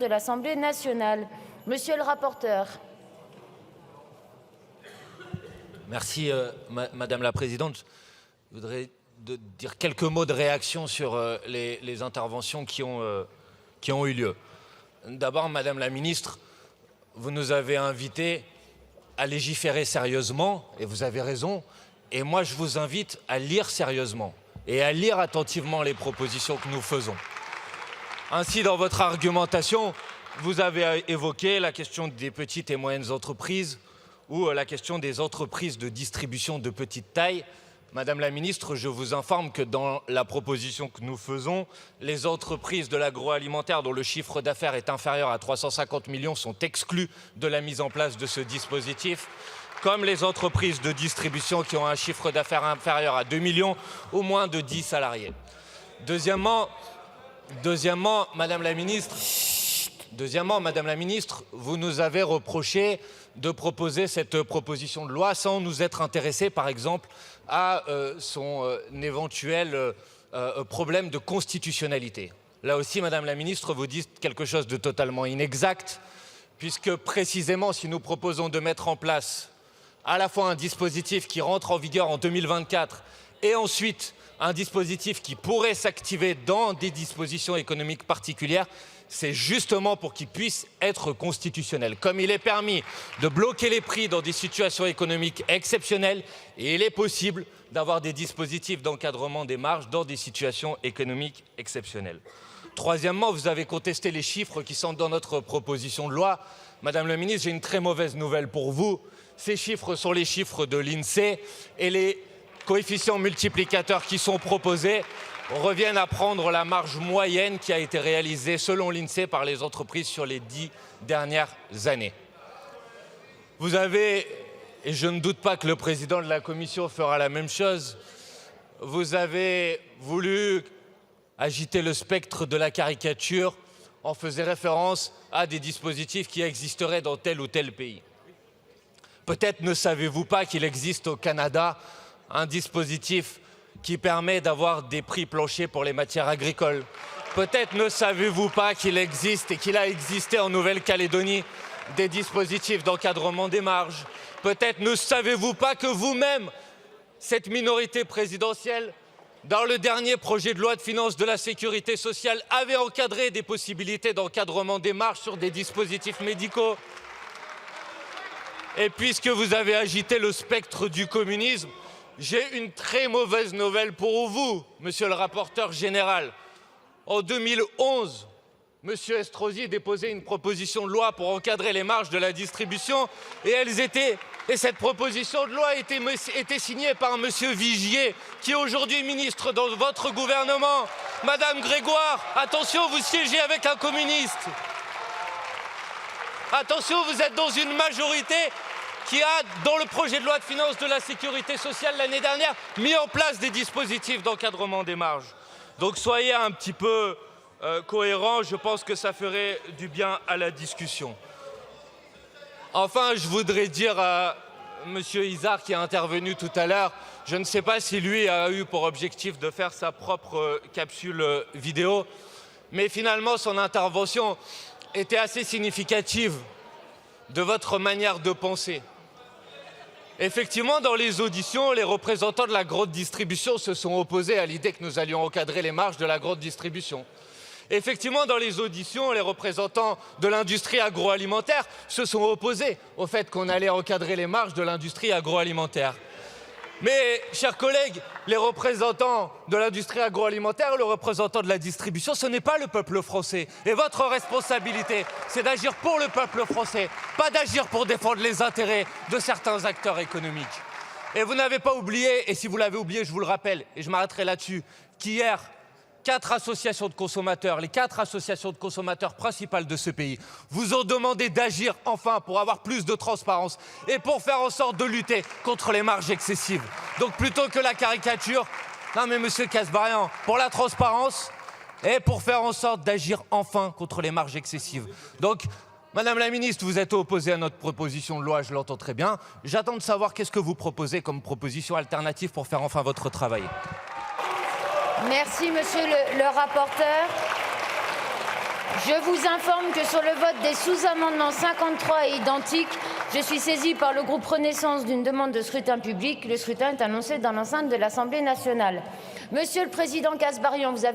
de l'Assemblée nationale. Monsieur le rapporteur. Merci, Madame la Présidente. Je voudrais dire quelques mots de réaction sur les interventions qui ont eu lieu. D'abord, Madame la Ministre, vous nous avez invités à légiférer sérieusement, et vous avez raison, et moi je vous invite à lire sérieusement et à lire attentivement les propositions que nous faisons. Ainsi, dans votre argumentation, vous avez évoqué la question des petites et moyennes entreprises ou la question des entreprises de distribution de petite taille. Madame la Ministre, je vous informe que dans la proposition que nous faisons, les entreprises de l'agroalimentaire dont le chiffre d'affaires est inférieur à 350 millions sont exclues de la mise en place de ce dispositif, comme les entreprises de distribution qui ont un chiffre d'affaires inférieur à 2 millions ou moins de 10 salariés. Deuxièmement, Madame la Ministre, vous nous avez reproché de proposer cette proposition de loi sans nous être intéressés, par exemple, à son éventuel problème de constitutionnalité. Là aussi, Madame la Ministre, vous dites quelque chose de totalement inexact, puisque précisément, si nous proposons de mettre en place à la fois un dispositif qui rentre en vigueur en 2024 et ensuite un dispositif qui pourrait s'activer dans des dispositions économiques particulières, c'est justement pour qu'il puisse être constitutionnel. Comme il est permis de bloquer les prix dans des situations économiques exceptionnelles, et il est possible d'avoir des dispositifs d'encadrement des marges dans des situations économiques exceptionnelles. Troisièmement, vous avez contesté les chiffres qui sont dans notre proposition de loi. Madame la Ministre, j'ai une très mauvaise nouvelle pour vous. Ces chiffres sont les chiffres de l'INSEE et les coefficients multiplicateurs qui sont proposés reviennent à prendre la marge moyenne qui a été réalisée selon l'INSEE par les entreprises sur les 10 dernières années. Vous avez, et je ne doute pas que le président de la Commission fera la même chose, vous avez voulu agiter le spectre de la caricature en faisant référence à des dispositifs qui existeraient dans tel ou tel pays. Peut-être ne savez-vous pas qu'il existe au Canada un dispositif qui permet d'avoir des prix planchers pour les matières agricoles. Peut-être ne savez-vous pas qu'il existe et qu'il a existé en Nouvelle-Calédonie des dispositifs d'encadrement des marges. Peut-être ne savez-vous pas que vous-même, cette minorité présidentielle, dans le dernier projet de loi de finances de la sécurité sociale, avait encadré des possibilités d'encadrement des marges sur des dispositifs médicaux. Et puisque vous avez agité le spectre du communisme, j'ai une très mauvaise nouvelle pour vous, monsieur le rapporteur général. En 2011, monsieur Estrosi déposait une proposition de loi pour encadrer les marges de la distribution et cette proposition de loi était signée par monsieur Vigier, qui est aujourd'hui ministre dans votre gouvernement. Madame Grégoire, attention, vous siégez avec un communiste. Attention, vous êtes dans une majorité qui a, dans le projet de loi de finances de la sécurité sociale l'année dernière, mis en place des dispositifs d'encadrement des marges. Donc soyez un petit peu cohérents, je pense que ça ferait du bien à la discussion. Enfin, je voudrais dire à monsieur Izard qui est intervenu tout à l'heure, je ne sais pas si lui a eu pour objectif de faire sa propre capsule vidéo, mais finalement son intervention était assez significative de votre manière de penser. Effectivement, dans les auditions, les représentants de la grande distribution se sont opposés à l'idée que nous allions encadrer les marges de la grande distribution. Effectivement, dans les auditions, les représentants de l'industrie agroalimentaire se sont opposés au fait qu'on allait encadrer les marges de l'industrie agroalimentaire. Mais, chers collègues, les représentants de l'industrie agroalimentaire, le représentant de la distribution, ce n'est pas le peuple français. Et votre responsabilité, c'est d'agir pour le peuple français, pas d'agir pour défendre les intérêts de certains acteurs économiques. Et vous n'avez pas oublié, et si vous l'avez oublié, je vous le rappelle, et je m'arrêterai là-dessus, qu'hier, 4 associations de consommateurs, les 4 associations de consommateurs principales de ce pays, vous ont demandé d'agir enfin pour avoir plus de transparence et pour faire en sorte de lutter contre les marges excessives. Donc plutôt que la caricature, non mais monsieur Kasbarian, pour la transparence et pour faire en sorte d'agir enfin contre les marges excessives. Donc, Madame la Ministre, vous êtes opposée à notre proposition de loi, je l'entends très bien. J'attends de savoir qu'est-ce que vous proposez comme proposition alternative pour faire enfin votre travail. Merci, monsieur le rapporteur. Je vous informe que sur le vote des sous-amendements 53 et identiques, je suis saisie par le groupe Renaissance d'une demande de scrutin public. Le scrutin est annoncé dans l'enceinte de l'Assemblée nationale. Monsieur le président Kasbarian, vous avez